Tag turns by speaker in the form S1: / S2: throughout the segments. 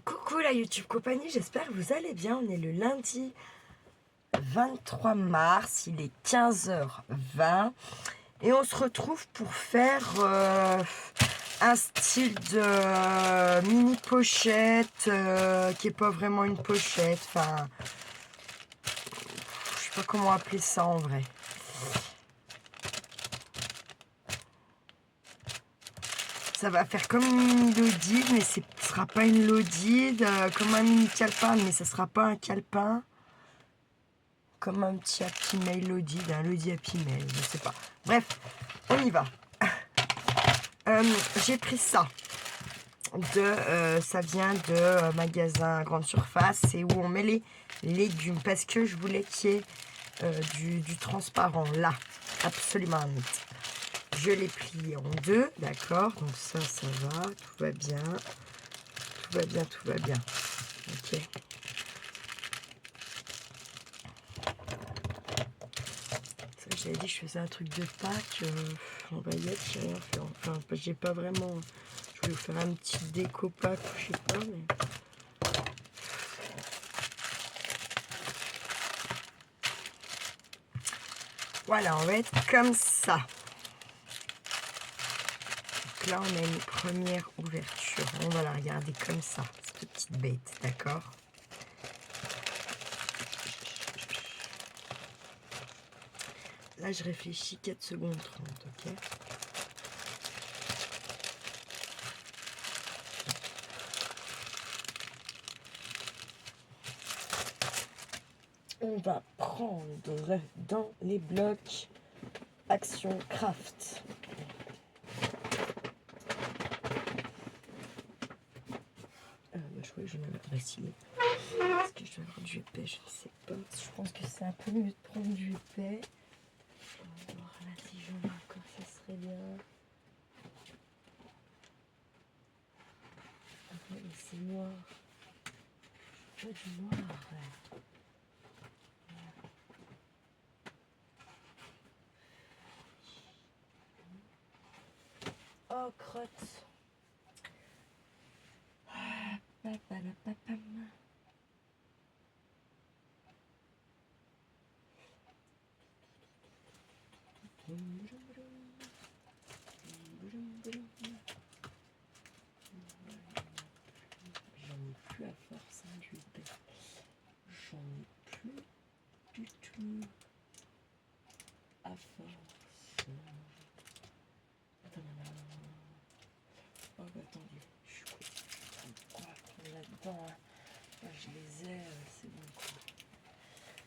S1: Coucou la YouTube compagnie, j'espère que vous allez bien. On est le lundi 23 mars, il est 15h20 et on se retrouve pour faire un style de mini pochette qui est pas vraiment une pochette, enfin je sais pas comment appeler ça en vrai. Ça va faire comme une mini lodide, mais ce sera pas une lodide, comme un mini calepin, mais ça sera pas un calepin. Comme un petit Happy Mail lodide, un lodide Happy Mail, je sais pas. Bref, on y va. J'ai pris ça. Ça vient de magasin grande surface, c'est où on met les légumes, parce que je voulais qu'il y ait du transparent, là, absolument. Je l'ai plié en deux, d'accord, donc ça va, tout va bien, tout va bien, tout va bien, ok. J'avais dit que je faisais un truc de Pâques, on va y être, j'ai rien fait, enfin, j'ai pas vraiment, je voulais vous faire un petit déco Pâques, je sais pas, mais... Voilà, on va être comme ça. Donc là, on a une première ouverture, on va la regarder comme ça, cette petite bête, d'accord? Là, je réfléchis 4 secondes 30, ok? On va prendre dans les blocs Action Craft. Je crois que je vais m'adresser ici. Est-ce que je dois avoir du épais? Je ne sais pas. Je pense que c'est un peu mieux de prendre du épais. On va voir là si j'en ai encore, ça serait bien. Ah mais c'est noir. Pas du noir. Ouais. Oh, crotte. Papalapapam. J'en ai plus à force, hein, du épais. J'en ai plus du tout à force. Oh bah attendez, je suis quoi là-dedans, hein. Là, je les ai, c'est bon quoi.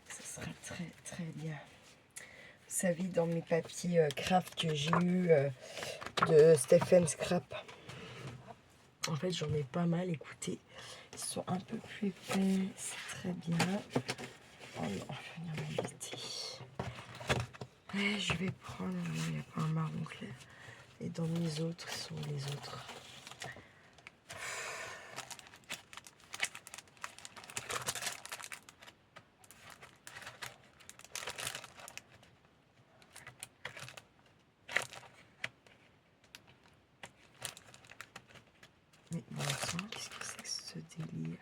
S1: Ça sera très très bien. Vous savez, dans mes papiers craft que j'ai eu de Stephen Scrap, en fait j'en ai pas mal, écoutez, ils sont un peu plus épais, c'est très bien. Oh non, je vais venir m'embêter. Je vais prendre, il n'y a pas un marron clair. Et dans mes autres, sont les autres. Mais bon sang, qu'est-ce que c'est que ce délire?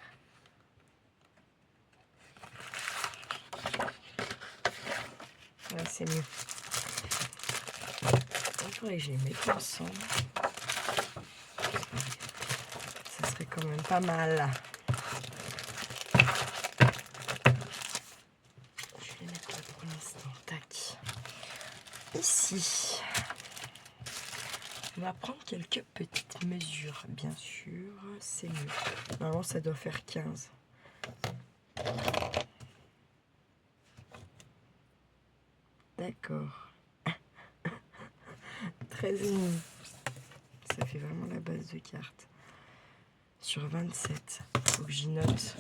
S1: Là, c'est mieux. Il faudrait que je les mette ensemble. Ça serait quand même pas mal. Je vais les mettre là pour l'instant. Tac. Ici. On va prendre quelques petites mesures, bien sûr. C'est mieux. Normalement, ça doit faire 15. D'accord. 13,5. Ça fait vraiment la base de carte. Sur 27. Faut que j'y note.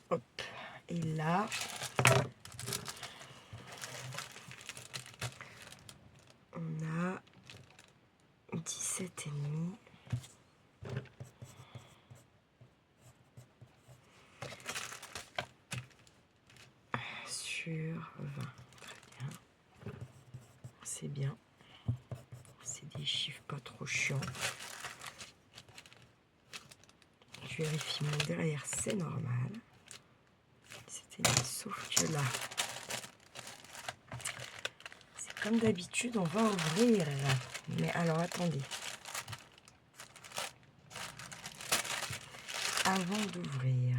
S1: Hop. Et là, on a 17,5. sur 20. Très bien. C'est bien. C'est des chiffres pas trop chiants. Je vérifie mon derrière, c'est normal. C'était bien, sauf que là, c'est comme d'habitude, on va ouvrir. Mais alors, attendez. Avant d'ouvrir,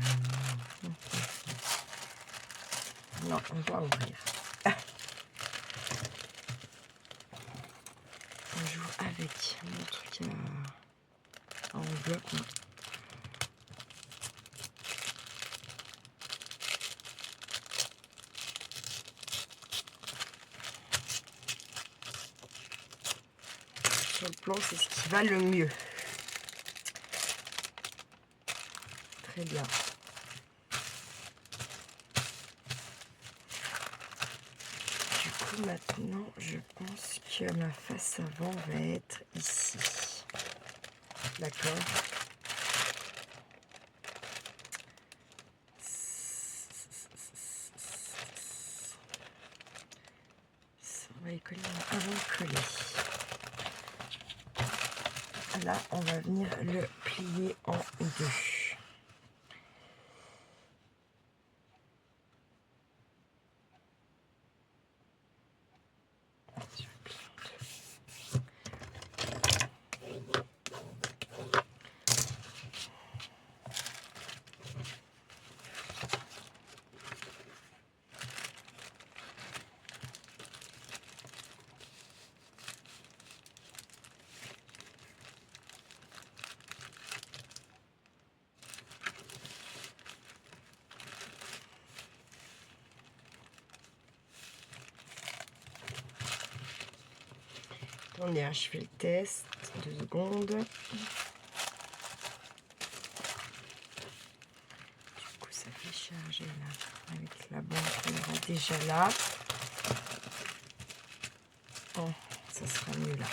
S1: non, on va ouvrir. On joue avec mon truc à enveloppe. Sur le plan, c'est ce qui va le mieux. Très bien. Du coup, maintenant, je pense que ma face avant va être ici. D'accord. On va y coller avant de coller. Là, on va venir le plier en deux. Attendez, je fais le test. 2 secondes. Du coup, ça fait charger là. Avec la bombe qu'on aura déjà là. Oh, ça sera mieux là.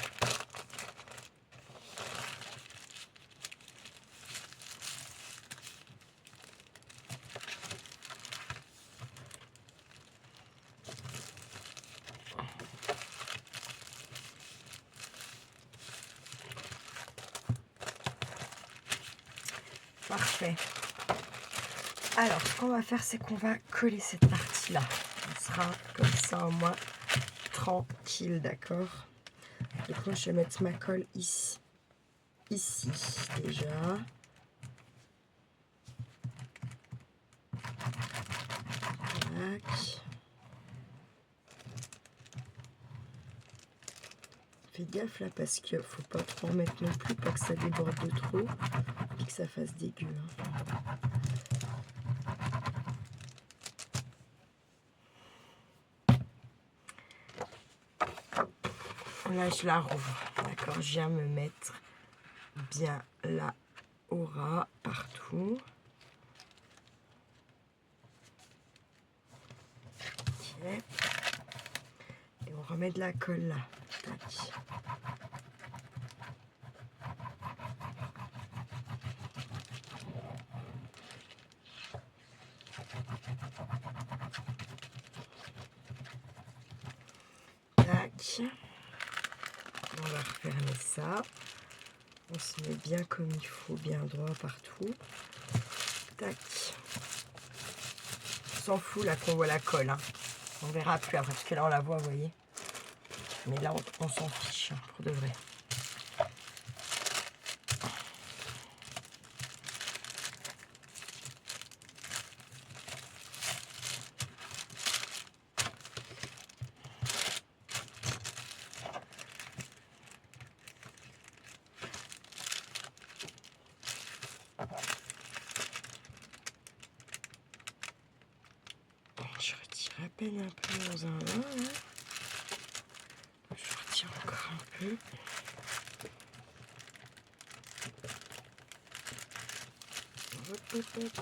S1: Parfait. Alors, ce qu'on va faire, c'est qu'on va coller cette partie-là. On sera comme ça au moins tranquille, d'accord? Donc moi, je vais mettre ma colle ici. Ici, déjà. Tac. Fais gaffe là, parce qu'il faut pas trop en mettre non plus, pas que ça déborde de trop, et que ça fasse dégueu. Là, je la rouvre. D'accord, je viens me mettre bien là au ras partout. Okay. Et on remet de la colle là. Tac. Tac. On va refermer ça. On se met bien comme il faut, bien droit partout. Tac. On s'en fout là qu'on voit la colle. Hein. On verra plus après, parce que là on la voit, vous voyez. Mais là on s'en fiche, hein, pour de vrai. Je retire à peine un peu dans un là. Je retire encore un peu. Hop, hop, hop.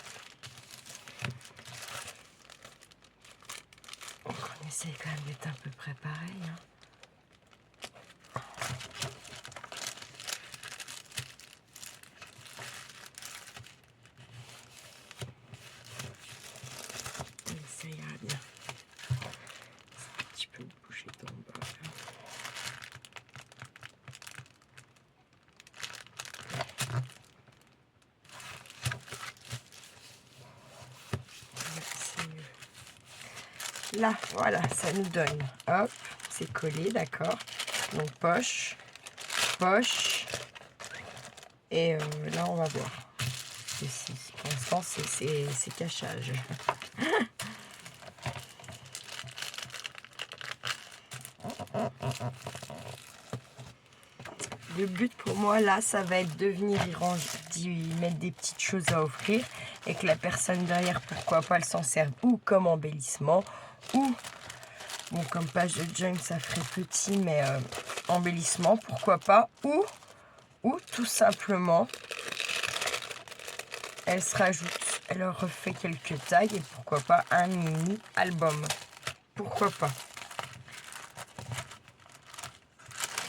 S1: Donc on essaye quand même d'être à peu près pareil. Hein. Ça ira bien. là, voilà, ça nous donne. Hop, c'est collé, d'accord. Donc poche, poche. Et là, on va voir. Ici, pour l'instant, c'est cachage. Le but pour moi, là, ça va être de venir y mettre des petites choses à offrir et que la personne derrière, pourquoi pas, elle s'en serve ou comme embellissement ou, bon, comme page de junk, ça ferait petit, mais embellissement, pourquoi pas, ou tout simplement, elle se rajoute, elle refait quelques tailles et pourquoi pas un mini album. Pourquoi pas?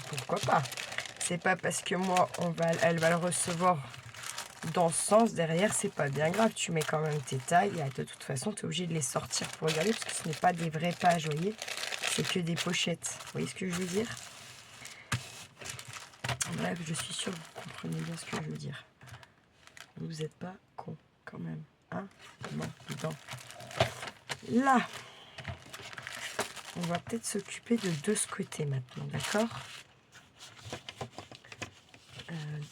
S1: Pourquoi pas? C'est pas parce que moi, elle va le recevoir dans ce sens derrière, c'est pas bien grave. Tu mets quand même tes tailles et de toute façon, tu es obligé de les sortir pour regarder parce que ce n'est pas des vraies pages, vous voyez. C'est que des pochettes. Vous voyez ce que je veux dire? Bref, je suis sûre que vous comprenez bien ce que je veux dire. Vous n'êtes pas con quand même. Hein? Non, dedans. Là, on va peut-être s'occuper de ce côté maintenant, d'accord?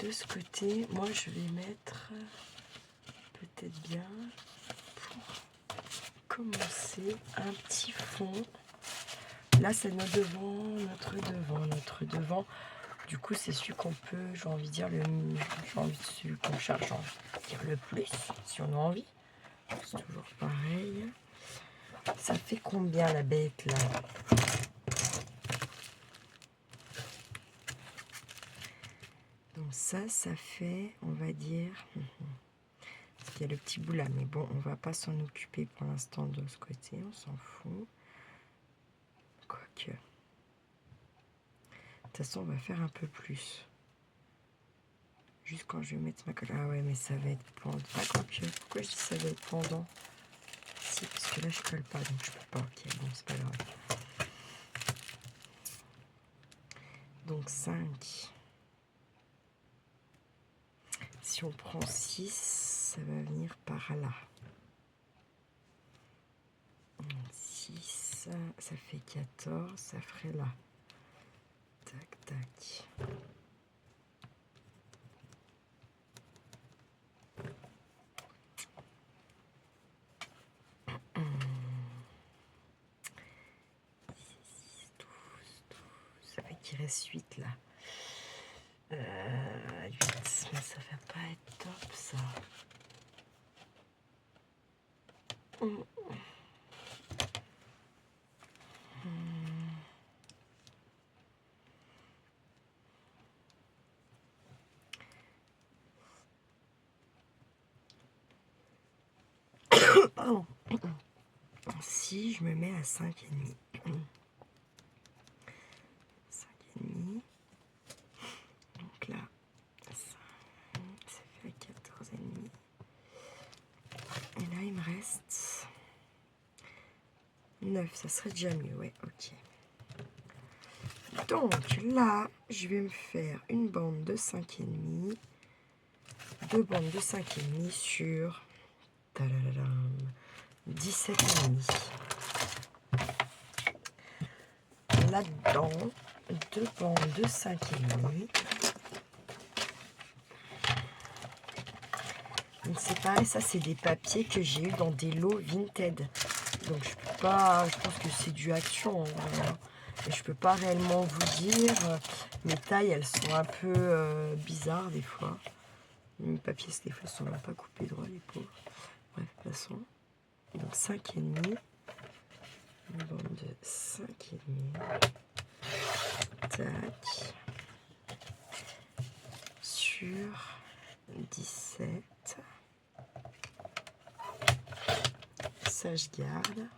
S1: De ce côté, moi je vais mettre peut-être bien pour commencer un petit fond. Là c'est notre devant. Du coup c'est celui qu'on peut, j'ai envie de dire celui qu'on charge, j'ai envie de dire le plus, si on a envie. C'est toujours pareil. Ça fait combien la bête là? Donc ça fait, on va dire, parce qu'il y a le petit bout là, mais bon, on va pas s'en occuper pour l'instant de ce côté, on s'en fout. Quoique. De toute façon, on va faire un peu plus. Juste quand je vais mettre ma colle. Ah ouais, mais ça va être pendant. Ah, quoique. Pourquoi je dis ça va être pendant? Si, parce que là, je colle pas, donc je peux pas. Ok, bon, c'est pas grave. Donc 5. Si on prend 6, ça va venir par là. 6, ça fait 14, ça ferait là. Tac, tac. Ça fait qu'il reste 8 là. 8, mais ça va pas être top ça. Oh. Si je me mets à 5,5. 5,5. Donc là, 5, ça fait 14,5. Et là, il me reste 9. Ça serait déjà mieux, ouais, ok. Donc là, je vais me faire une bande de 5,5. 2 bandes de 5,5 sur 17,5. Là-dedans, 2 bandes de 5,5. Donc c'est pareil, ça c'est des papiers que j'ai eu dans des lots Vinted. Donc je peux pas, je pense que c'est du Action. Hein, et je peux pas réellement vous dire. Mes tailles, elles sont un peu bizarres des fois. Mes papiers, des fois, sont même pas coupés droit, les pauvres. Bref, passons. Donc 5,5. Une bande de 5,5. Tac. Sur 17. Ça, je garde.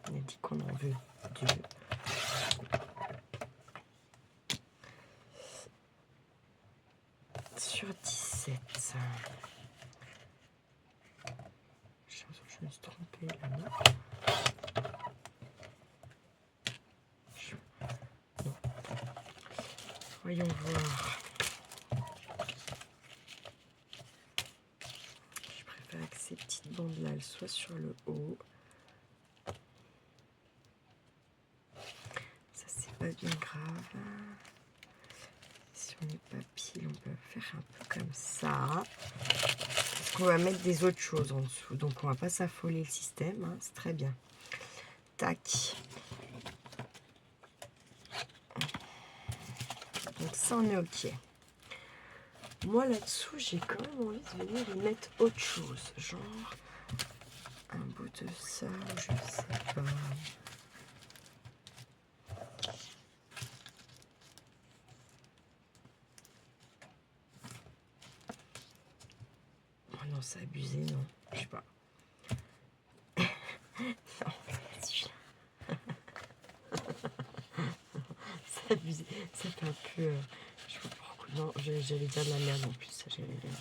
S1: On a dit qu'on en veut 2. Sur 17. Je me suis trompée là. Non. Voyons voir. bande-là, elle soit sur le haut. Ça, c'est pas bien grave. Si on n'est pas pile, on peut faire un peu comme ça. Parce qu'on va mettre des autres choses en dessous. Donc, on va pas s'affoler le système. Hein, c'est très bien. Tac. Donc, ça, on est OK. Moi, là-dessous, j'ai quand même envie de venir y mettre autre chose. Genre, un bout de ça, je sais pas. Oh non, c'est abusé, non. Je sais pas. Non, celui-là. C'est abusé. Ça fait un peu... je sais pas pourquoi. Non, j'allais dire de la merde en plus. Ça, j'allais dire.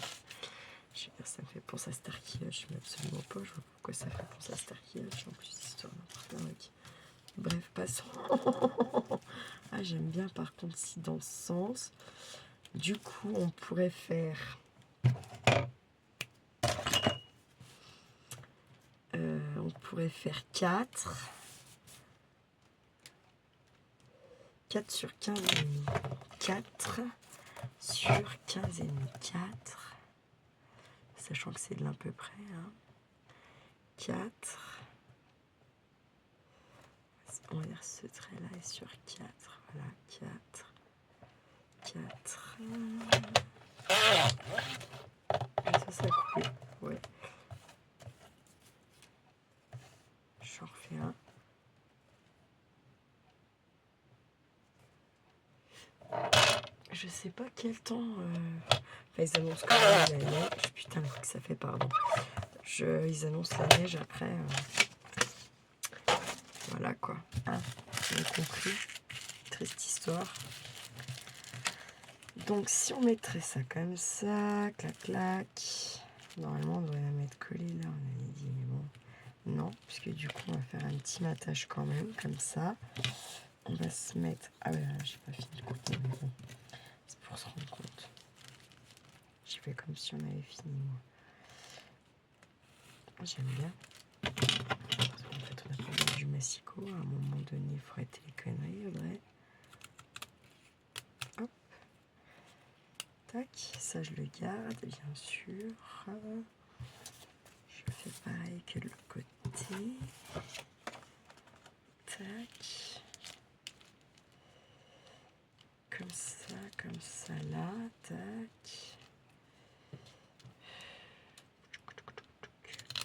S1: Je sais pas, ça me fait penser à Starkey. Je sais absolument pas. Je vois pourquoi ça fait penser à Starkey. En plus, histoire n'importe quoi. Bref, passons. Ah, j'aime bien par contre si dans ce sens. Du coup, on pourrait faire... on pourrait faire 4 sur 15,5. 4 sur 15,5. 4. Sachant que c'est de l'à peu près. Hein. 4. On va dire ce trait-là est sur 4. Voilà, 4. 4. Ça coule. Ouais. J'en refais un. Je sais pas quel temps. Enfin, ils annoncent quand même la neige. Putain, le que ça fait, pardon. Ils annoncent la neige après. Voilà quoi. Hein, vous avez compris. Triste histoire. Donc, si on mettrait ça comme ça, clac, clac. Normalement, on devrait la mettre collée là, on avait dit, mais bon. Non, puisque du coup, on va faire un petit matage quand même, comme ça. On va se mettre... Ah ouais, j'ai pas fini de couper, mais bon. C'est pour se rendre compte. J'ai fait comme si on avait fini, moi. J'aime bien. Parce qu'en fait, on a pas mis du massicot. À un moment donné, il faut arrêter les conneries, Audrey. Hop. Tac. Ça, je le garde, bien sûr. Je fais pareil que de l'autre côté. Tac. Comme ça, là. Tac.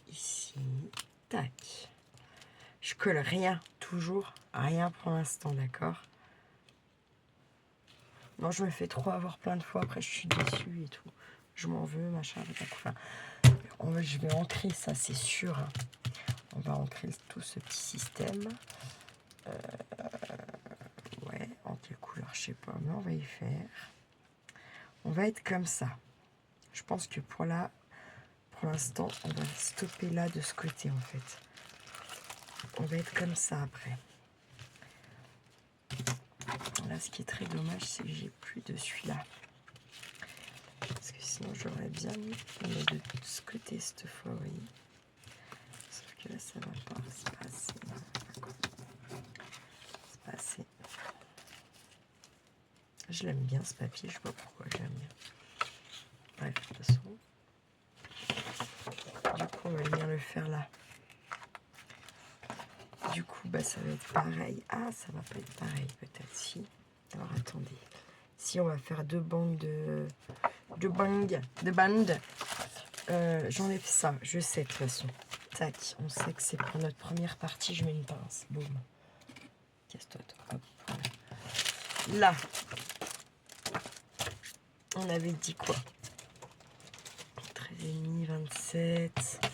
S1: Ici. Tac. Je colle rien, toujours. Rien pour l'instant, d'accord? Non, je me fais trop avoir plein de fois. Après, je suis déçue et tout. Je m'en veux, machin. Enfin, je vais ancrer ça, c'est sûr. Hein. On va ancrer tout ce petit système. Ouais, en quelle couleur, je sais pas. Mais on va y faire. On va être comme ça. Je pense que pour l'instant, on va stopper là de ce côté, en fait. On va être comme ça après. Là, ce qui est très dommage, c'est que j'ai plus de celui-là. Parce que sinon, j'aurais bien mis de ce côté cette fois, oui. Sauf que là, ça va pas. C'est pas assez. C'est pas assez. Je l'aime bien, ce papier. Je sais pas pourquoi je l'aime bien. Bref, de toute façon. Du coup, on va venir le faire là. Du coup, bah, ça va être pareil. Ah, ça va pas être pareil, peut-être. Si. Alors, attendez. Si on va faire deux bandes, j'enlève ça. Je sais, de toute façon. Tac. On sait que c'est pour notre première partie. Je mets une pince. Boum. Casse-toi, toi. Hop. Voilà. Là. On avait dit quoi? 13,5, 27.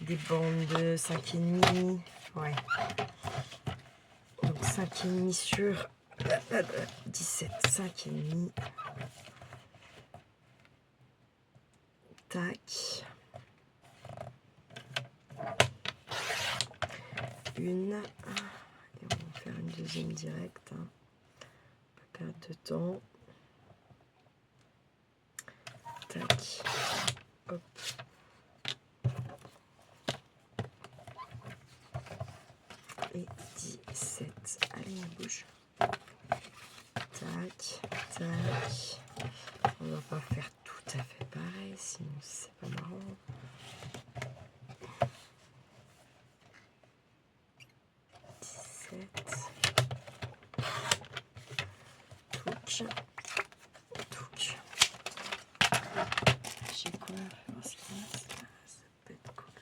S1: Des bandes de 5,5. Ouais. Donc 5,5 sur 17. 5,5. Tac. Une. Et on va faire une deuxième directe. Hein. Pas perdre de temps. Tac. Hop. sinon c'est pas marrant. Touch. J'ai quoi? Ça peut être cool.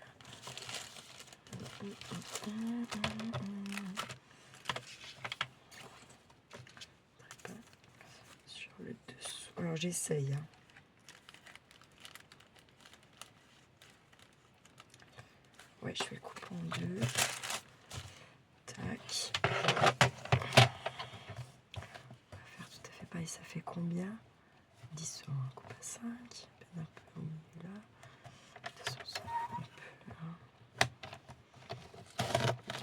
S1: Sur le dessous. Alors j'essaye. Hein. Ouais, je vais le couper en deux. Tac. On va faire tout à fait pareil. Ça fait combien? 10 sur un coupe à 5. Un peu au milieu là. De toute façon, ça fait un peu là.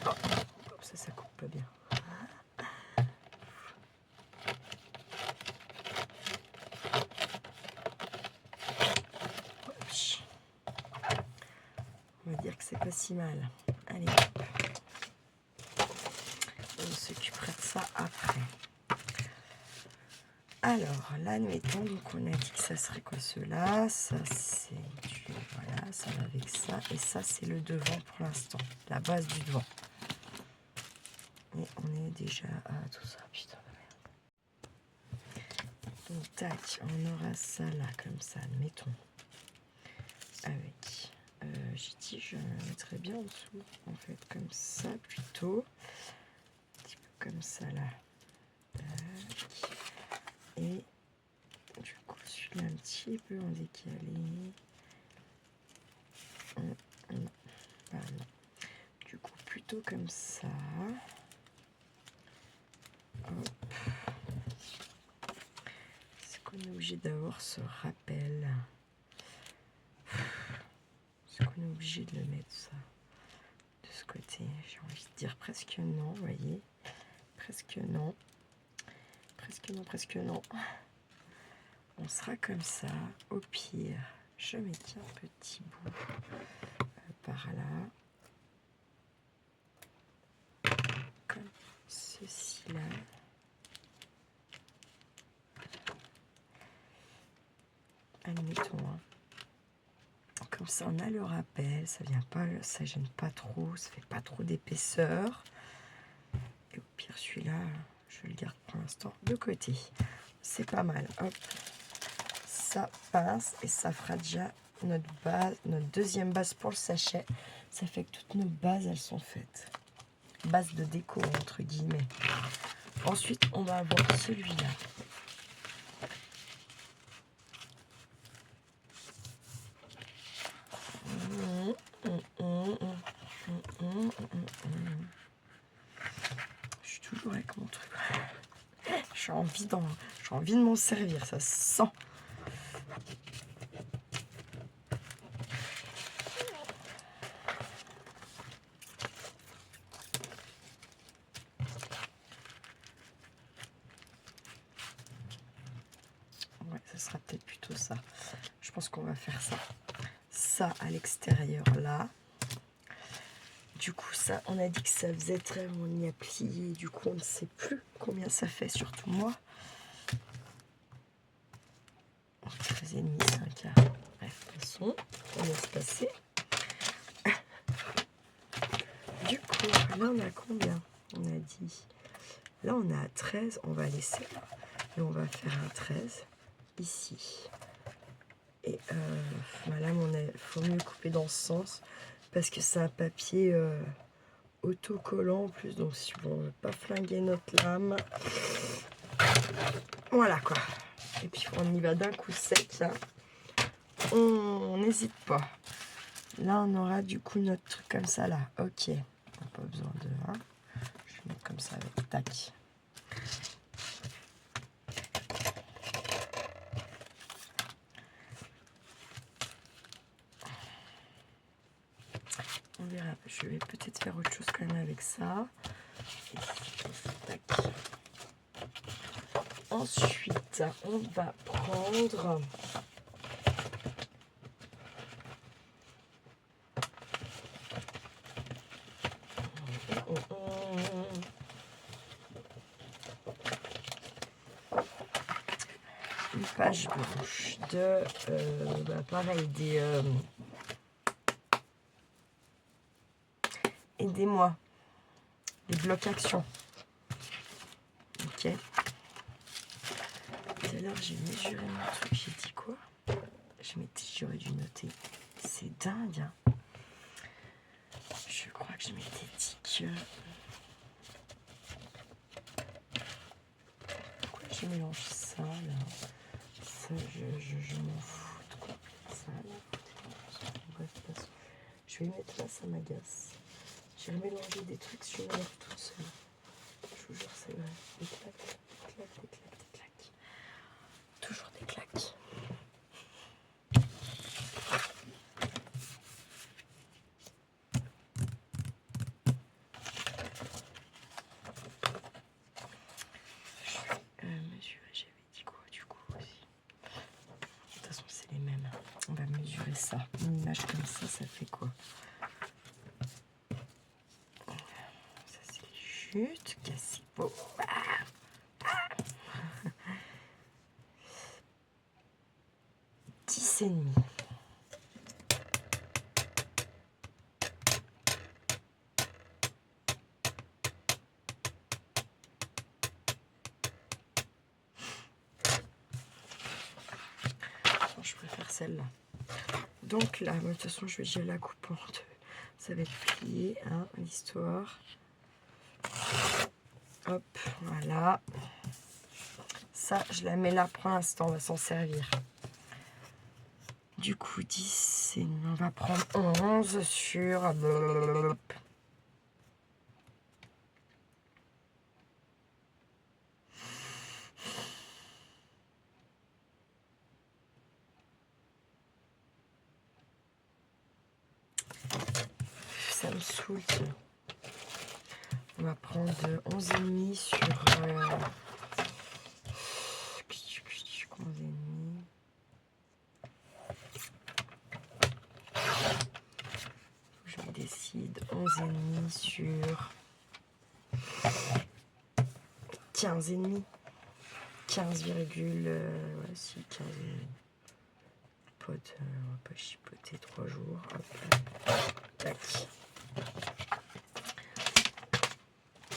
S1: Oh, ça coupe pas bien. On va dire que c'est pas si mal. Allez, on s'occupera de ça après. Alors, là, admettons, donc on a dit que ça serait quoi ceux-là? Ça, c'est du... Voilà, ça va avec ça. Et ça, c'est le devant pour l'instant. La base du devant. Et on est déjà à tout ça. Putain de merde. Donc, tac, on aura ça là, comme ça, admettons. Avec... j'ai dit, je mettrais bien en dessous, en fait, comme ça, plutôt. Un petit peu comme ça, là. Tac. Et du coup, celui-là un petit peu en décalé. Voilà. Du coup, plutôt comme ça. Hop. C'est qu'on est obligé d'avoir ce rappel. Est-ce qu'on est obligé de le mettre ça de ce côté? J'ai envie de dire presque non, vous voyez. Presque non. Presque non, presque non. On sera comme ça. Au pire, je mets un petit bout par là. Comme ceci là. Admettons. Hein. Comme ça, on a le rappel. Ça vient pas, ça gêne pas trop. Ça fait pas trop d'épaisseur. Et au pire, celui-là, je le garde pour l'instant de côté. C'est pas mal. Hop. Ça passe et ça fera déjà notre base, notre deuxième base pour le sachet. Ça fait que toutes nos bases, elles sont faites. Base de déco, entre guillemets. Ensuite, on va avoir celui-là. Je suis toujours avec mon truc. J'ai envie de m'en servir, ça se sent. Ouais, ça sera peut-être plutôt ça. Je pense qu'on va faire ça. Ça à l'extérieur là. Du coup, ça, on a dit que ça faisait très, on y a plié. Du coup, on ne sait plus combien ça fait, surtout moi. 13,5, 5. Bref, de toute façon, on laisse passer. Du coup, là, on a combien? On a dit. Là, on a 13. On va laisser là. Et on va faire un 13 ici. Et madame, il faut mieux couper dans ce sens. Parce que c'est un papier autocollant en plus. Donc, si on ne veut pas flinguer notre lame. Voilà quoi. Et puis, on y va d'un coup sec là. On n'hésite pas. Là, on aura du coup notre truc comme ça là. Ok. On n'a pas besoin de... Hein. Je vais mettre comme ça avec tac. On verra. Je vais peut-être faire autre chose quand même avec ça. Et tac. Ensuite, on va prendre... page blanche de, pareil, des... aidez-moi. Des blocs actions. Ok. Tout à l'heure, j'ai mesuré mon truc. J'ai dit quoi? J'aurais dû noter. C'est dingue. Hein. Je crois que je m'étais dit que... Pourquoi je mélange ça, là? Ça, je m'en fous. Quoi. Ça, là. Bref, je vais mettre là, ça m'agace. J'ai remélangé des trucs sur l'air toute seule. Je vous jure, c'est vrai. Des claques, des claques, des claques, des claques. Toujours des claques. Mesurer, j'avais dit quoi du coup aussi. De toute façon, c'est les mêmes. On va mesurer ça. Une image comme ça fait quoi? Ça, c'est les chutes. Cassis. Oh. 10,5. Je préfère celle-là. Donc là, de toute façon, je vais la coupe en deux. Ça va être plié, hein, l'histoire. Hop, voilà. Ça, je la mets là pour l'instant, on va s'en servir. Du coup, 10, on va prendre 11 sur... Ça me saoule. On va prendre 11,5 sur... 11,5. Je me décide. 11,5 sur 15,5. 15, ouais, si, 15,5. On va pas chipoter 3 jours. Hop, tac.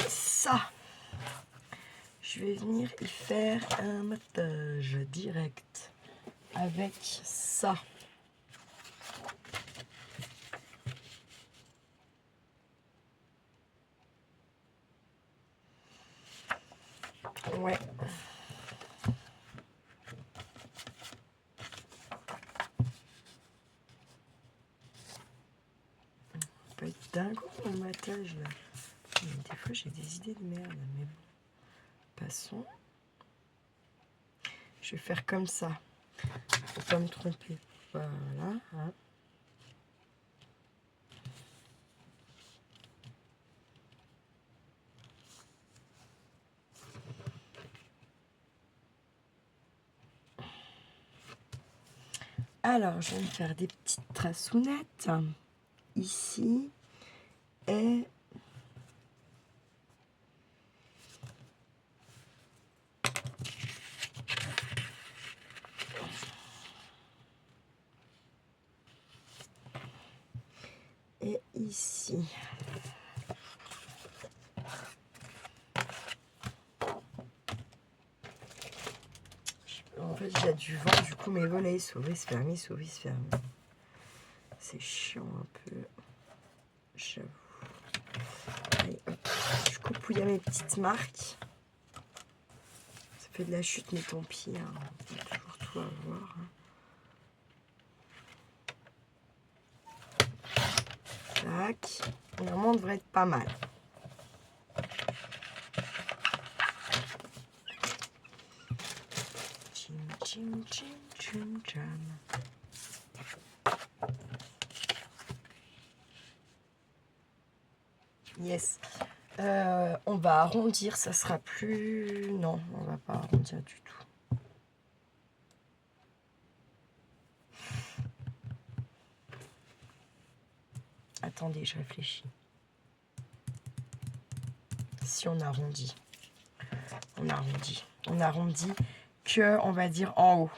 S1: Ça, je vais venir y faire un matage direct avec ça. Ouais. Ça peut être dingue mon matage là. Des fois j'ai des idées de merde, mais bon. Passons. Je vais faire comme ça. Faut pas me tromper. Voilà. Hein. Alors, je vais me faire des petites tracounettes ici et ici. En fait, j'ai du vent, du coup mes volets s'ouvrent, se ferment, s'ouvrent, se ferment. C'est chiant un peu, j'avoue. Allez, hop. Je coupe où il y a mes petites marques. Ça fait de la chute, mais tant pis, hein. On peut toujours tout avoir. Hein. Tac. Normalement, on devrait être pas mal. Chim, chim, chim, chim, cham. Yes. On va arrondir, ça sera plus... Non, on va pas arrondir du tout. Attendez, je réfléchis. Si on arrondit, on arrondit. que, on va dire, en haut.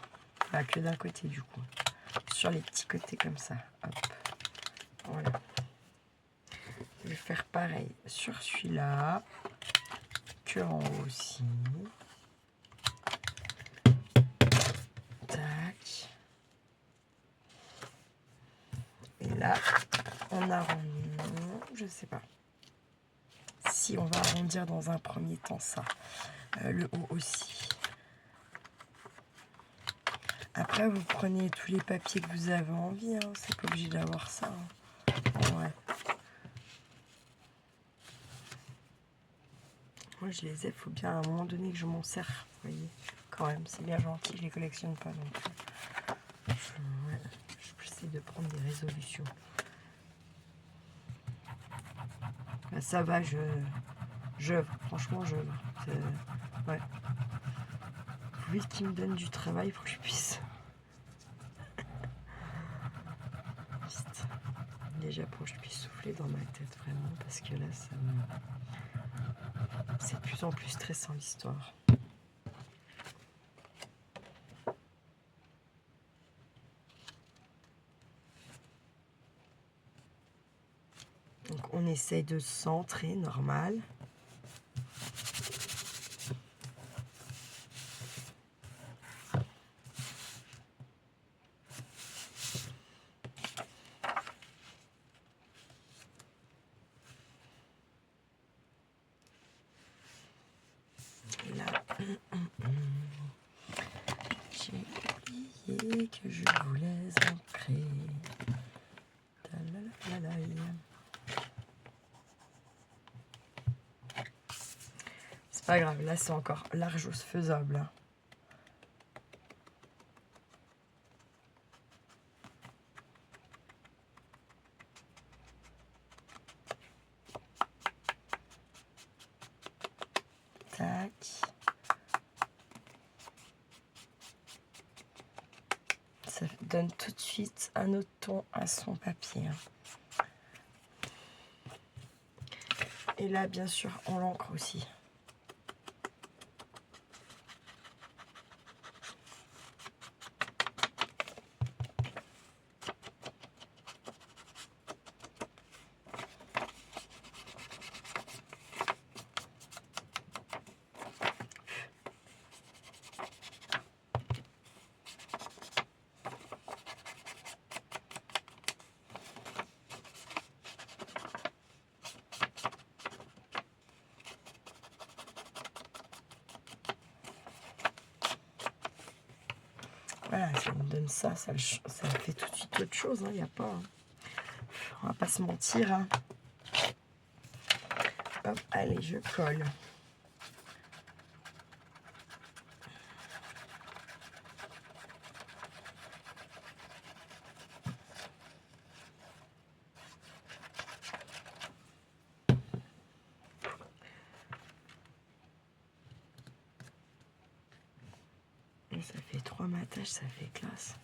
S1: Bah, que d'un côté, du coup. Sur les petits côtés comme ça. Hop. Voilà. Je vais faire pareil sur celui-là. Que en haut aussi. Tac. Et là, on arrondit. Je sais pas. Si on va arrondir dans un premier temps ça. Le haut aussi. Après, vous prenez tous les papiers que vous avez envie. Hein. C'est pas obligé d'avoir ça. Hein. Ouais. Moi, je les ai. Il faut bien à un moment donné que je m'en sers. Vous voyez. Quand même, c'est bien gentil. Je les collectionne pas. Donc, ouais, j'essaie de prendre des résolutions. Là, ça va, franchement, ouais. Vite qu'il me donne du travail pour que je puisse. Vite. Déjà pour que je puisse souffler dans ma tête vraiment parce que là c'est de plus en plus stressant l'histoire. Donc on essaye de centrer normal. J'ai oublié que je voulais ancrer. C'est pas grave, là c'est encore largement faisable. Hein. Tac. Ça donne tout de suite un autre ton à son papier. Hein. Et là, bien sûr, on l'encre aussi. Voilà, ça me donne ça fait tout de suite autre chose, il n'y a pas... Hein. On va pas se mentir. Hein. Hop, allez, je colle. Et ça fait 3 matages, ça fait classe.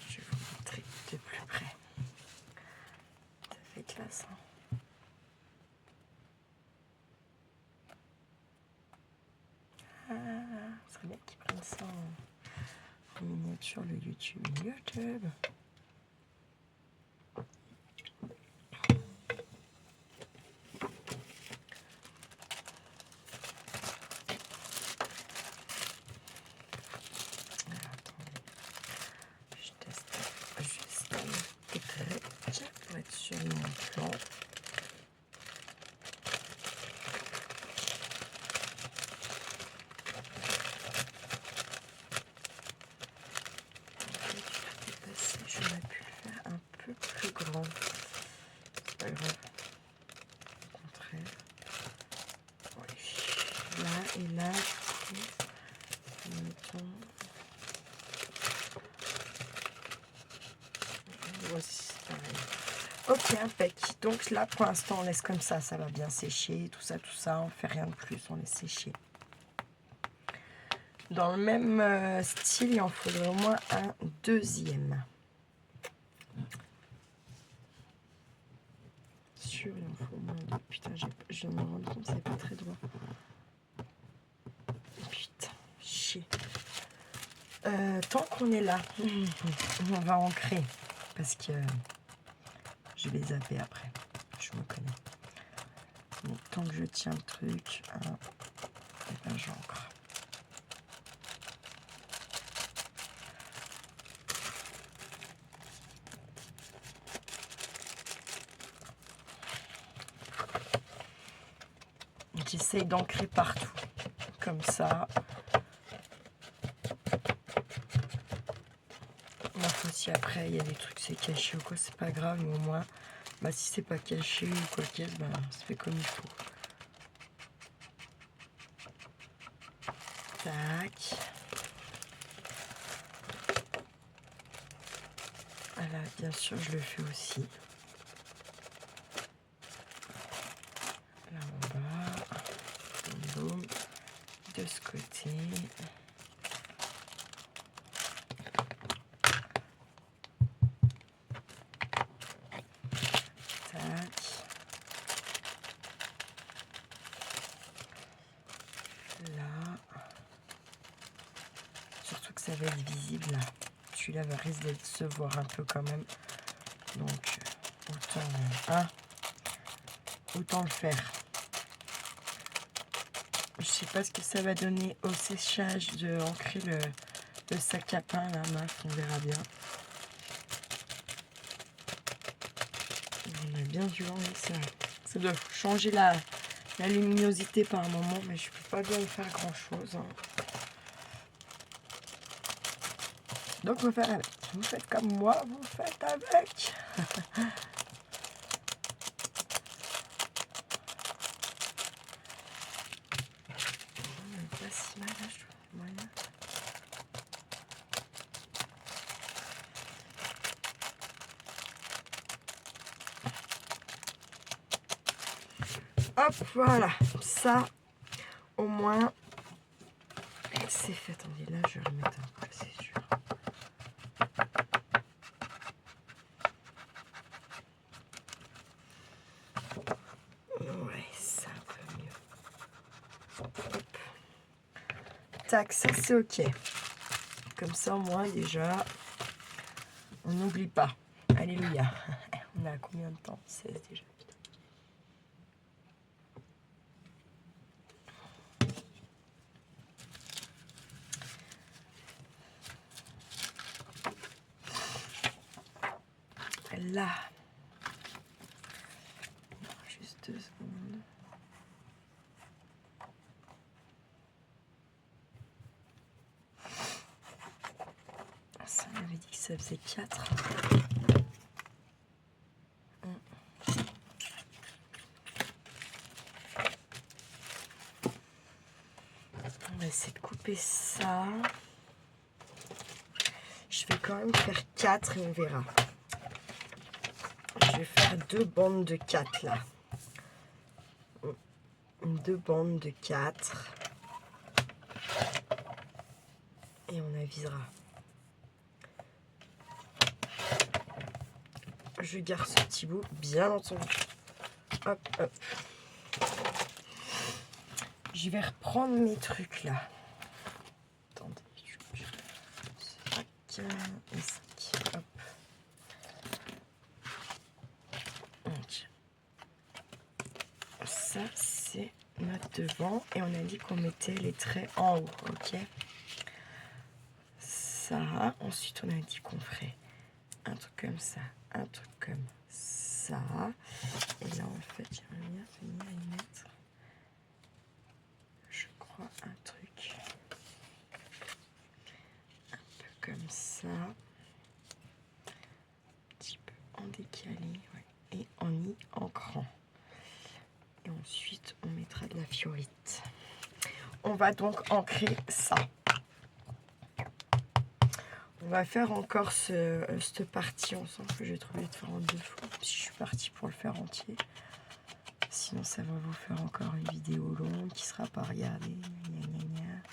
S1: Je vais vous montrer de plus près. Ça fait classe. Hein. Ah, ce serait bien qu'ils prennent ça en miniature, le YouTube. Pour être sur mon plan. J'aurais pu le faire un peu plus grand. C'est pas grave. Au contraire. Oui. Là et là, mettons. Voici, c'est pareil. Ok, impec. Donc là, pour l'instant, on laisse comme ça va bien sécher, tout ça. On fait rien de plus, on laisse sécher. Dans le même style, il en faudrait au moins un deuxième. sûr, il en faut au moins deux. Putain, je viens de me rendre compte, c'est pas très droit. Putain, chier. Tant qu'on est là, on va ancrer. Parce que je vais zapper après. Je me connais. Mais tant que je tiens le truc, et ben j'ancre. J'essaye d'ancrer partout. Comme ça. Si après il y a des trucs c'est caché ou quoi, c'est pas grave, mais au moins, bah, si c'est pas caché ou quoi qu'est-ce, bah, ça fait comme il faut. Tac. Voilà, bien sûr, je le fais aussi. Là en bas. Boum. De ce côté. Tac. Là. Surtout que ça va être visible là. Celui-là va risquer de se voir un peu quand même. Donc, autant le faire. Je sais pas ce que ça va donner au séchage de ancrer le sac à pain là, on verra bien. On a bien du vent et ça doit changer la luminosité par moment, mais je peux pas bien y faire grand chose. Hein. Donc on va faire avec. Vous faites comme moi, vous faites avec. Pas si mal, je trouve moyen. Hop, voilà. Ça, au moins, c'est fait. Attendez, là, je vais remettre un peu, c'est sûr. Ouais, ça un peu mieux. Hop. Tac, ça c'est ok. Comme ça, au moins, déjà, on n'oublie pas. Alléluia. On a combien de temps? 16 déjà. Là. Juste 2 secondes. Ça, on avait dit que ça faisait 4. On va essayer de couper ça. Je vais quand même faire 4 et on verra. Je vais faire 2 bandes de 4 là. 2 bandes de 4. Et on avisera. Je garde ce petit bout, bien entendu. Hop, hop. Je vais reprendre mes trucs là. Attendez. 5 et 5. Hop. Donc, ça, c'est notre devant. Et on a dit qu'on mettait les traits en haut. Ok. Ça. Ensuite, on a dit qu'on ferait un truc comme ça. Un truc comme ça. Et là, en fait, j'aimerais bien venir y mettre, je crois, un truc un peu comme ça. Un petit peu en décalé, ouais, et en y ancrant. Et ensuite, on mettra de la fiorite. On va donc ancrer ça. On va faire encore cette partie ensemble que j'ai trouvé de faire en 2 fois. Si je suis partie pour le faire entier. Sinon, ça va vous faire encore une vidéo longue qui sera pas regardée. Gna, gna, gna.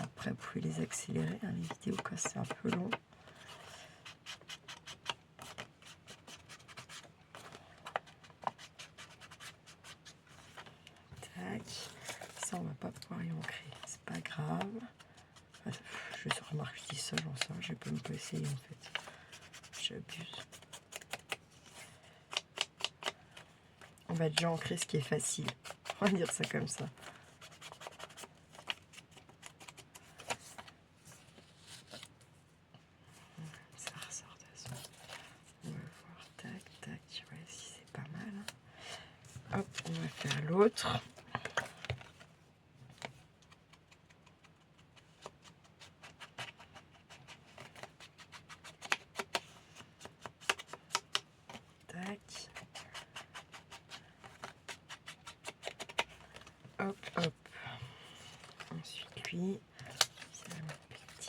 S1: Après, vous pouvez les accélérer, hein, les vidéos, quand c'est un peu long. Je remarque, je dis ça, j'en sais rien, je peux même pas essayer en fait. J'abuse. On va déjà ancrer ce qui est facile. On va dire ça comme ça. Ça ressort de toute façon. On va voir, tac, tac, ouais, si c'est pas mal. Hein. Hop, on va faire l'autre. Tac. Hop, hop. Ensuite, lui,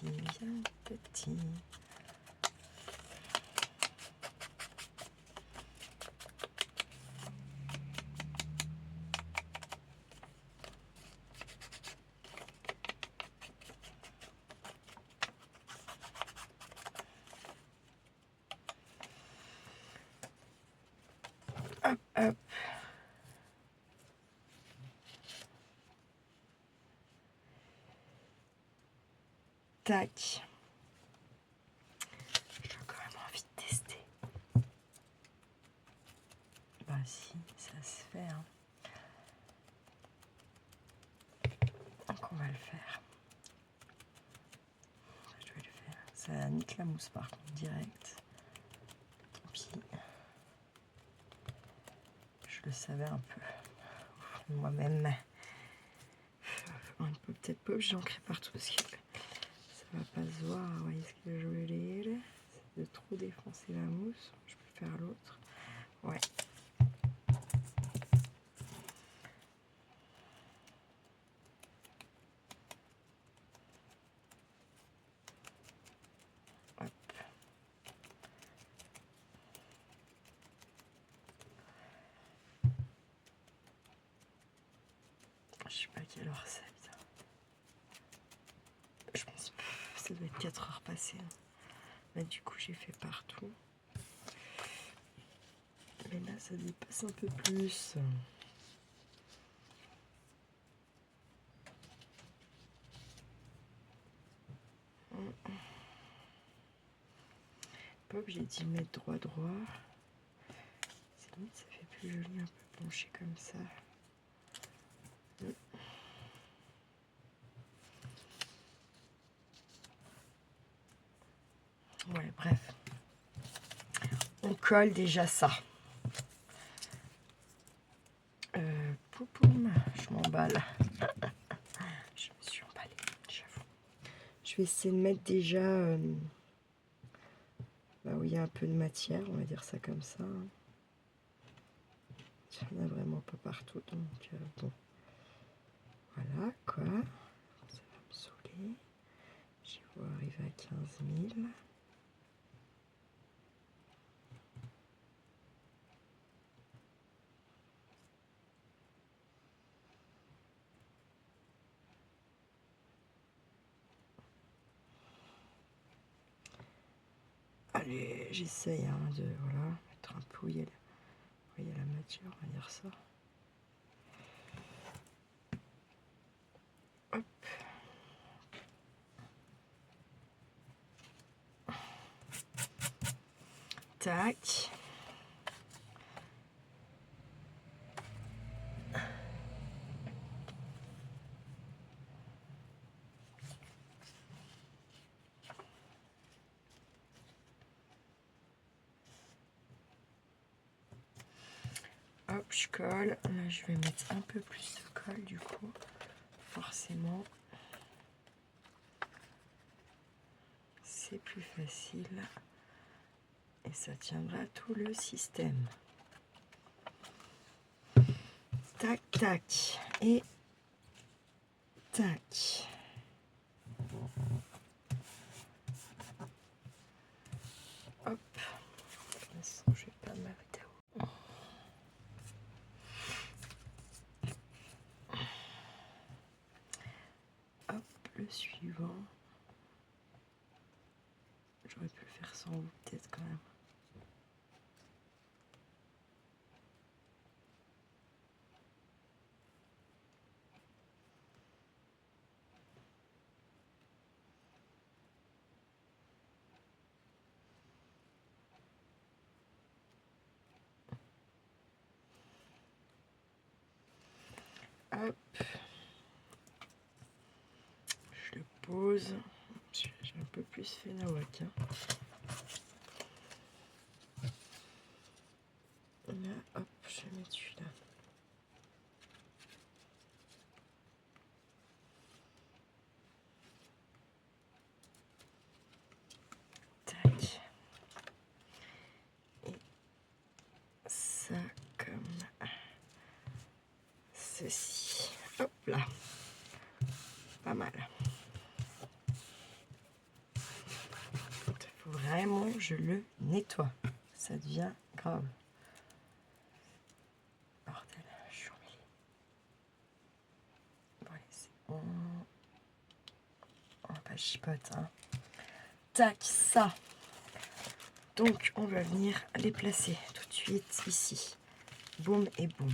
S1: bien petit. Hop, hop. Tac. J'ai quand même envie de tester. Bah si, ça se fait. Hein. Donc on va le faire. Je vais le faire. Ça nique la mousse par contre, direct. Tant pis. Je le savais un peu. Moi-même. On ne peut peut-être pas j'ancrer partout parce que ça va pas se voir. Vous voyez ce que je veux dire? C'est de trop défoncer la mousse. Je peux faire l'autre. Ouais. Hop. Je sais pas à quelle heure c'est. Je pense que ça doit être 4 heures passées. Là, du coup, j'ai fait partout. Mais là, ça dépasse un peu plus. Pas obligé d'y mettre droit. C'est limite, ça fait plus joli, un peu penché comme ça. Ouais, bref. On colle déjà ça. Poupoum, je m'emballe. Je me suis emballée, j'avoue. Je vais essayer de mettre déjà bah où il y a un peu de matière, on va dire ça comme ça. Hein. Il n'y en a vraiment pas partout, donc bon. Voilà quoi. Ça va me saouler. Je vais arriver à 15 000. Allez, j'essaye hein, de voilà, mettre un peu où il y a la matière, on va dire ça. Hop. Tac. Hop, je colle. Là, je vais mettre un peu plus de colle du coup. Forcément. C'est plus facile. Et ça tiendra tout le système. Tac, tac. Et tac. Hop. De toute façon, je vais pas ma vidéo. Hop, le suivant. J'aurais pu le faire sans vous, peut-être quand même. Hop. Je le pose. J'ai un peu plus fait nawak. Hein. Là, hop, je vais mettre celui-là. Tac. Et ça comme ceci. Hop là. Pas mal. Il faut vraiment que je le nettoie. Ça devient grave. Bordel, je suis emmêlée. Bon, allez, c'est bon. On va pas chipote, hein. Tac, ça. Donc, on va venir les placer tout de suite ici. Boum et boum.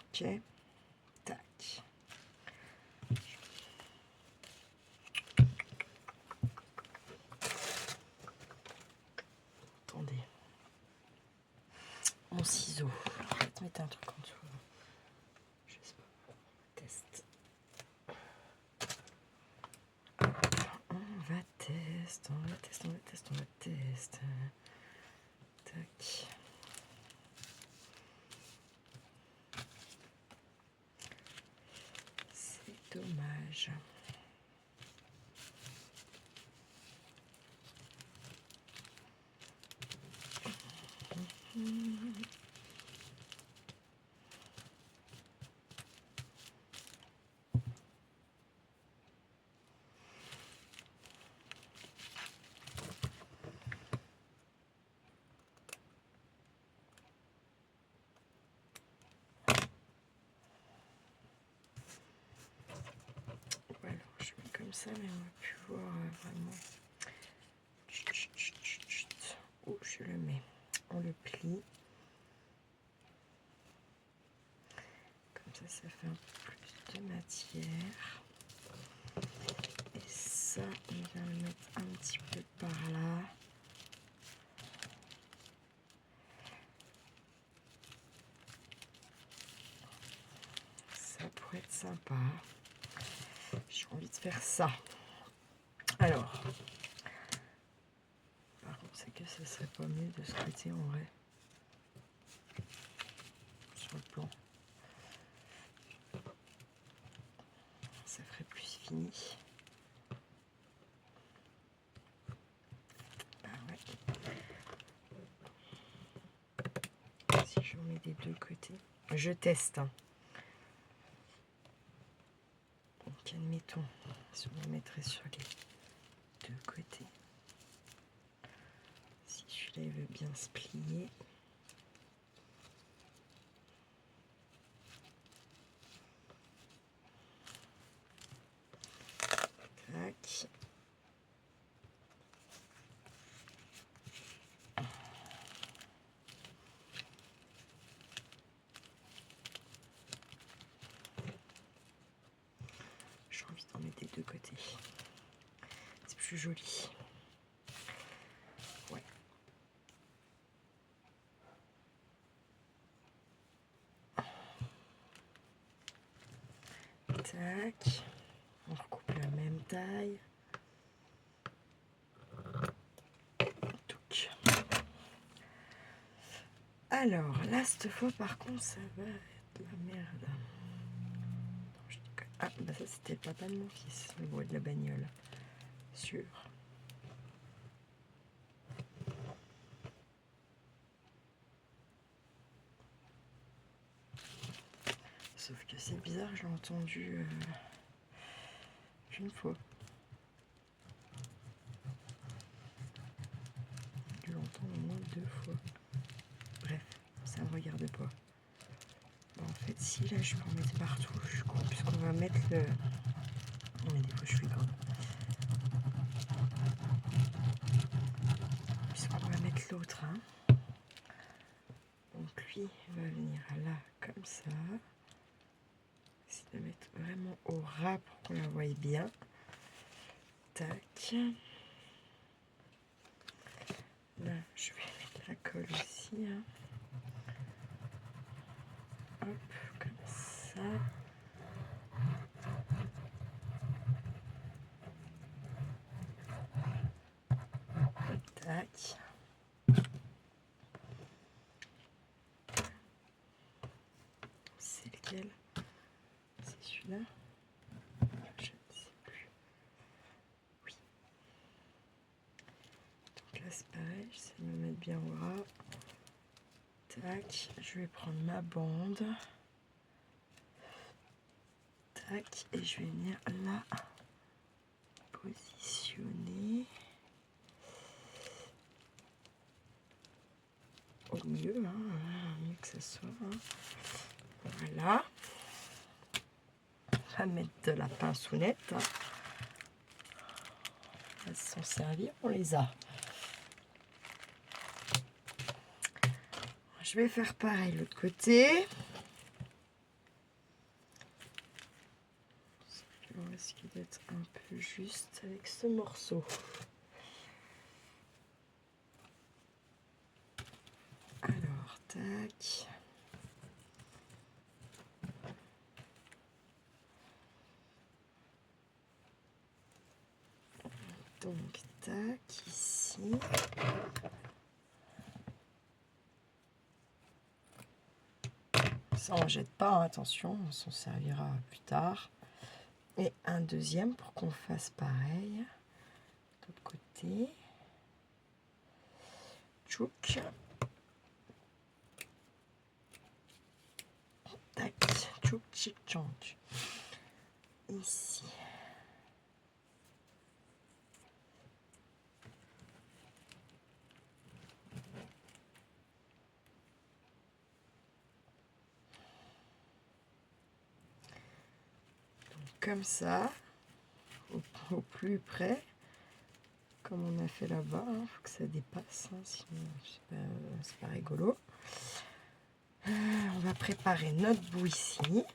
S1: Ok. Tac. Attendez. Mon ciseau. Je vais te mettre un truc en dessous. Je sais pas. Test. On va tester. Tac. C'est dommage. Voilà, je mets comme ça, mais on va plus voir vraiment. Où je le mets? On le plie. Comme ça fait un peu plus de matière. Et ça, on va le mettre un petit peu par là. Ça pourrait être sympa. J'ai envie de faire ça. Alors, par contre, c'est que ce serait pas mieux de ce côté en vrai. Sur le plan. Ça ferait plus fini. Ah ouais. Si je mets des deux côtés. Je teste. Hein. Donc, admettons, si on le mettrait sur les deux côtés. Si celui-là, il veut bien se plier. Tac. J'ai envie d'en mettre des deux côtés. C'est plus joli. Ouais. Tac. On recoupe la même taille. Touc. Alors, là, cette fois, par contre, ça va être la merde. Attends, je déconne. Ah, bah ça, c'était le papa de mon fils, le bruit de la bagnole. Sûr. Sauf que c'est bizarre, je l'ai entendu une fois. Je l'entends au moins 2 fois. Bref, ça ne me regarde pas. Bon, en fait, si là, je peux en mettre partout, je crois, puisqu'on va mettre le... Non, mais des fois, je suis grave. Puisqu'on va mettre l'autre, hein. Donc, lui va venir là, comme ça. Essayer de mettre vraiment au ras pour qu'on la voie bien. Tac. Là, je vais mettre la colle aussi. Hein. Hop, comme ça. Tac. C'est lequel? C'est celui-là? Je ne sais plus. Oui. Donc là, c'est pareil, j'essaie de me mettre bien au ras. Tac, je vais prendre ma bande. Tac, et je vais venir là positionner au mieux, mieux que ça soit. Voilà. On va mettre de la pinceounette. Elles se sont servies, on les a. Je vais faire pareil de l'autre côté. On risque d'être un peu juste avec ce morceau. Alors, tac. Donc, tac, ici. Ça, on ne jette pas, attention, on s'en servira plus tard. Et un deuxième pour qu'on fasse pareil. De l'autre côté. Tchouk. Tac, tchouk, tchik, tchonk. Ici. Comme ça, au plus près, comme on a fait là-bas, il faut que ça dépasse, sinon c'est pas rigolo. On va préparer notre bout ici.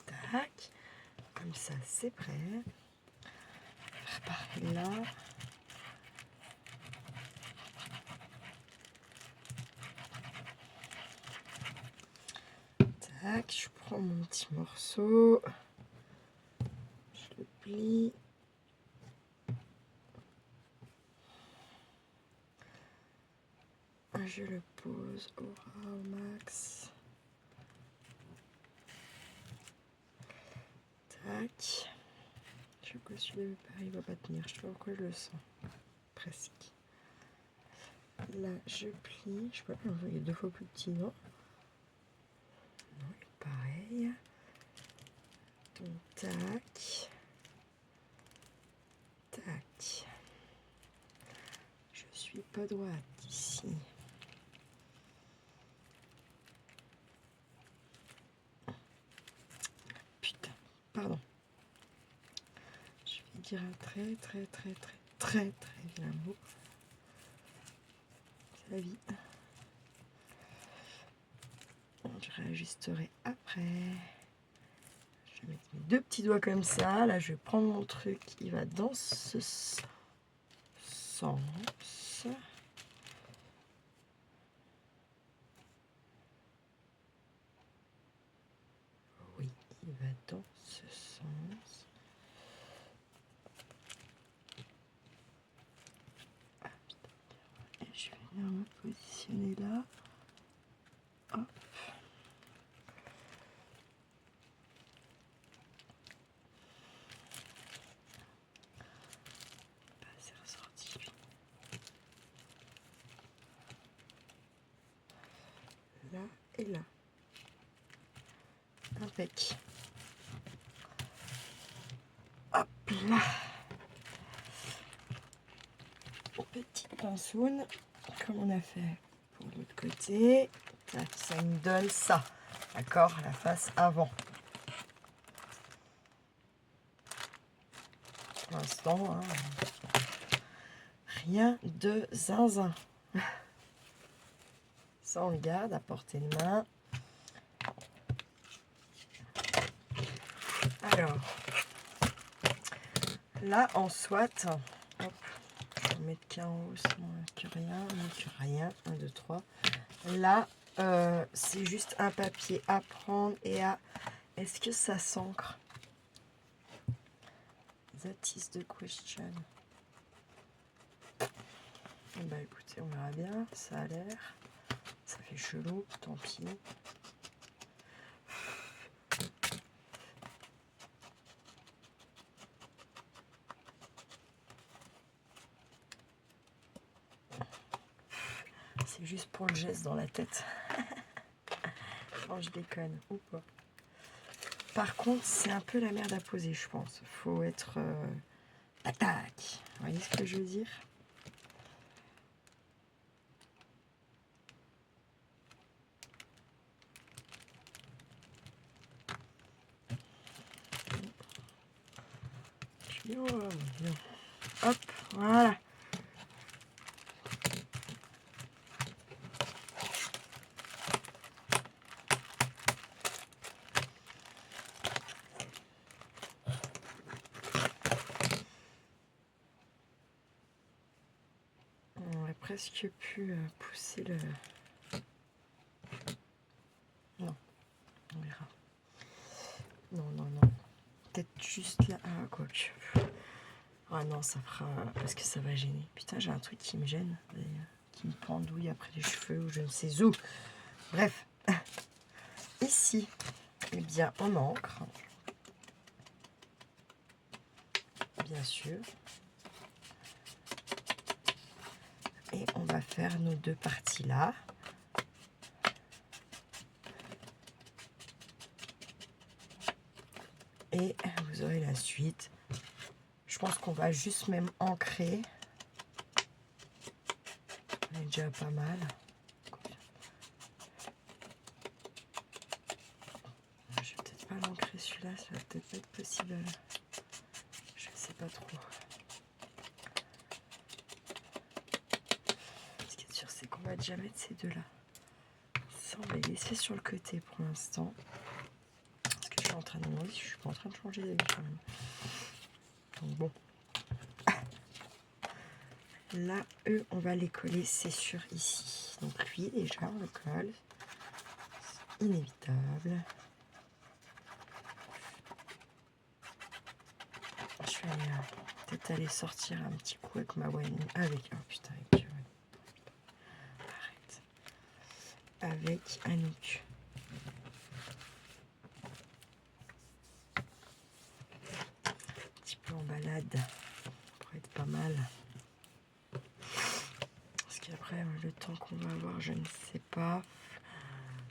S1: Tac, comme ça c'est prêt. Préparer là. Tac, je prends mon petit morceau, je le plie. Je le pose au ras au max. Tac. Je sais que celui-là il va pas tenir, je sais pas pourquoi je le sens. Presque. Là, je plie. Je sais pas, il est 2 fois plus petit, non? Non, il est pareil. Donc, tac. Tac. Je suis pas droite ici. Putain, pardon. Je vais dire un très vilain mot. C'est la vie. Je réajusterai après. Je vais mettre mes 2 petits doigts comme ça. Là, je vais prendre mon truc. Il va dans ce sens. Oui, il va dans ce sens. Et je vais venir me positionner là. Hop. C'est ressorti. Là et là. Impec. Hop là. Petite pinceau, comme on a fait pour l'autre côté. Ça nous donne ça. D'accord, la face avant. Pour l'instant, rien de zinzin. Ça, on le garde à portée de main. Là, en soit, hop, je vais mettre qu'un haut, sinon que rien. 1, 2, 3. Là, c'est juste un papier à prendre et à... Est-ce que ça s'ancre? That is the question. Bah écoutez, on verra bien. Ça a l'air. Ça fait chelou, tant pis. C'est juste pour le geste dans la tête. Oh, je déconne, ou pas. Par contre, c'est un peu la merde à poser, je pense. Faut être... attaque. Vous voyez ce que je veux dire? Hop, voilà. On aurait presque pu pousser le... Non, on verra. Non. Peut-être juste là. Ah, quoi que... Ah non, ça fera... Parce que ça va gêner. Putain, j'ai un truc qui me gêne. Qui me pendouille après les cheveux ou je ne sais où. Bref. Ici, eh bien, on ancre. Bien sûr. Et on va faire nos deux parties là. Et vous aurez la suite. Je pense qu'on va juste même ancrer. On est déjà pas mal. Je vais peut-être pas l'ancrer celui-là, ça va peut-être pas être possible. Je sais pas trop. Ce qui est sûr, c'est qu'on va déjà mettre ces deux-là. Ça, on va les laisser sur le côté pour l'instant. Parce que je suis en train de me dire, je suis pas en train de changer d'avis quand même. Donc bon. Là, eux, on va les coller, c'est sûr, ici. Donc lui, déjà, on le colle. C'est inévitable. Je vais peut-être aller sortir un petit coup avec ma wine. Avec... Oh putain, avec... Arrête. Avec Anouk. Un petit peu en balade. Ça pourrait être pas mal. Parce qu'après, le temps qu'on va avoir, je ne sais pas.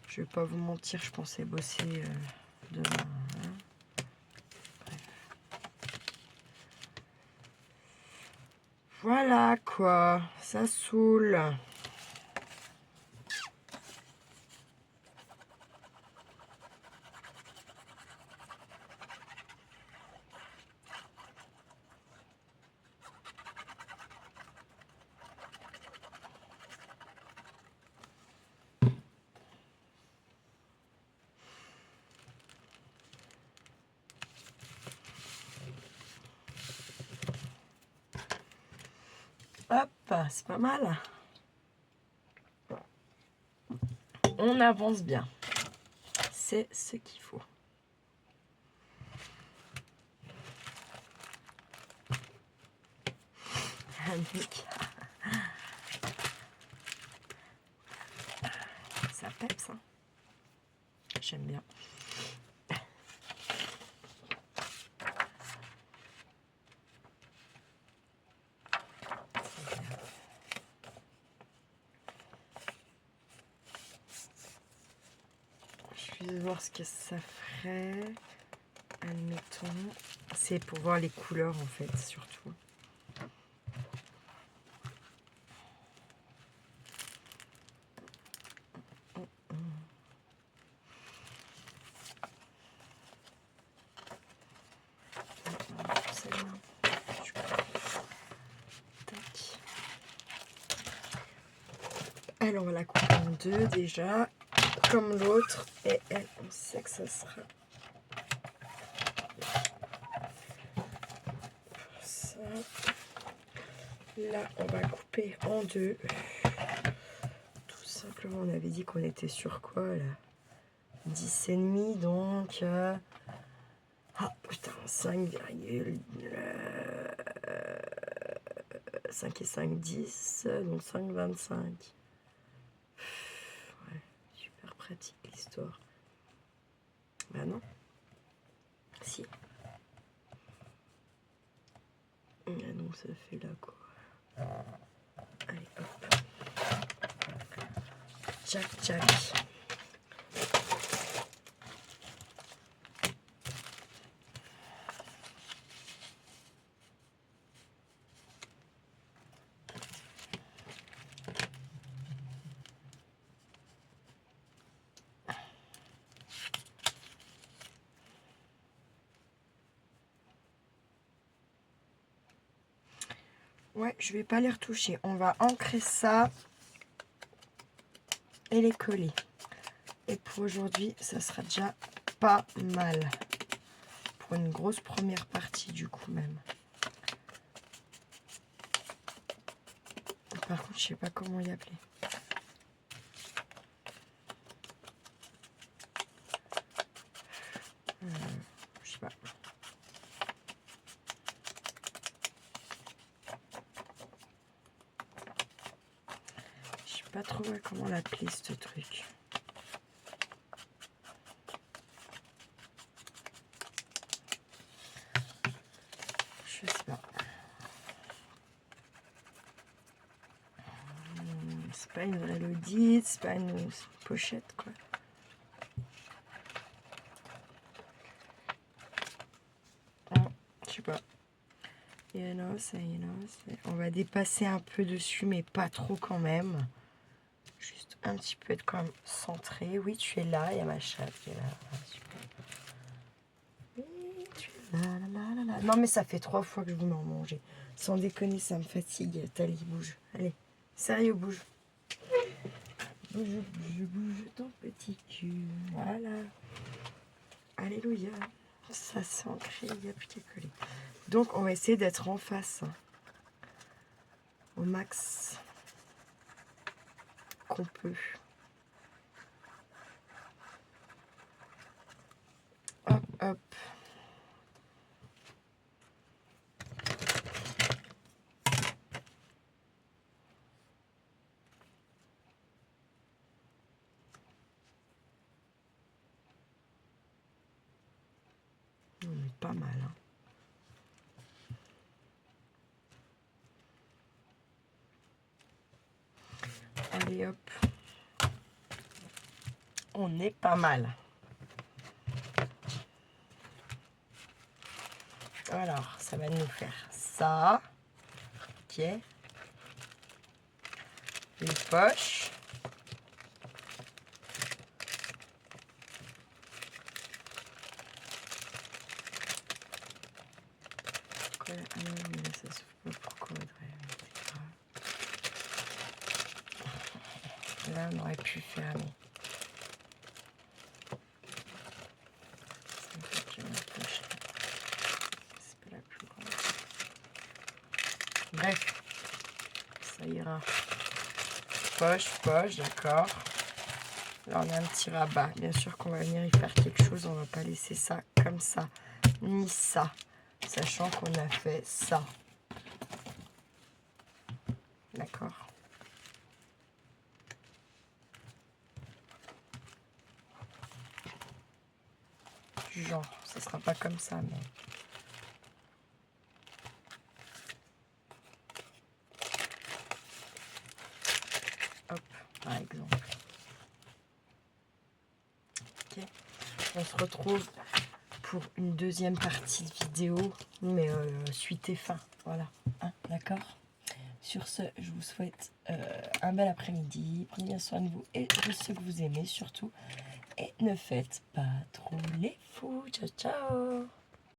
S1: Je vais pas vous mentir, je pensais bosser demain. Hein. Bref. Voilà quoi, ça saoule. Hop, c'est pas mal. On avance bien. C'est ce qu'il faut. Ça peps, hein. J'aime bien. Je vais voir ce que ça ferait. Admettons. C'est pour voir les couleurs en fait, surtout. Elle, on va la couper en deux déjà, comme l'autre. Et elle, on sait que ça sera ça. Là, on va couper en deux. Tout simplement, on avait dit qu'on était sur quoi, là? 10,5, donc... Ah, putain, 5 et 5, 10, donc 5, 25. Ouais, super pratique, l'histoire. Bah non. Si. Ah non, ça fait là, quoi. Allez, hop. Tchac, tchac. Ouais, je vais pas les retoucher. On va ancrer ça et les coller. Et pour aujourd'hui, ça sera déjà pas mal. Pour une grosse première partie, du coup, même. Par contre, je sais pas comment y appeler. Je sais pas. Je sais pas trop comment l'appeler, ce truc. Je sais pas. C'est pas une vraie Lodite, c'est pas une pochette, quoi. Je sais pas. On va dépasser un peu dessus, mais pas trop quand même. Juste un petit peu être quand même centré. Oui, tu es là, il y a ma chatte qui est là. Ah, super. Oui, tu es là, là, là, là, là. Non, mais ça fait 3 fois que je vous mets en manger. Sans déconner, ça me fatigue. Tali, bouge. Allez, sérieux, bouge. Bouge, bouge, bouge ton petit cul. Voilà. Alléluia. Ça s'est ancré, il n'y a plus qu'à coller. Donc, on va essayer d'être en face. Au max qu'on peut. Hop, hop. On est pas mal, hein. Allez, hop. On est pas mal. Alors, ça va nous faire ça. Ok. Une poche. Pourquoi là, ah non, mais là, ça s'ouvre pas. Pourquoi Audrey? Là, on aurait pu fermer. Ça me fait qu'il y a une poche. C'est pas la plus grande. Bref, ça ira. Poche, poche, d'accord. Là, on a un petit rabat. Bien sûr qu'on va venir y faire quelque chose. On va pas laisser ça comme ça, ni ça. Sachant qu'on a fait ça. D'accord. Du genre, ça sera pas comme ça, mais... Hop, par exemple. Ok. On se retrouve pour une deuxième partie de vidéo, mais suite et fin. Voilà. Hein, d'accord. Sur ce, je vous souhaite un bel après-midi. Prenez bien soin de vous et de ceux que vous aimez surtout. Et ne faites pas trop les fous. Ciao, ciao.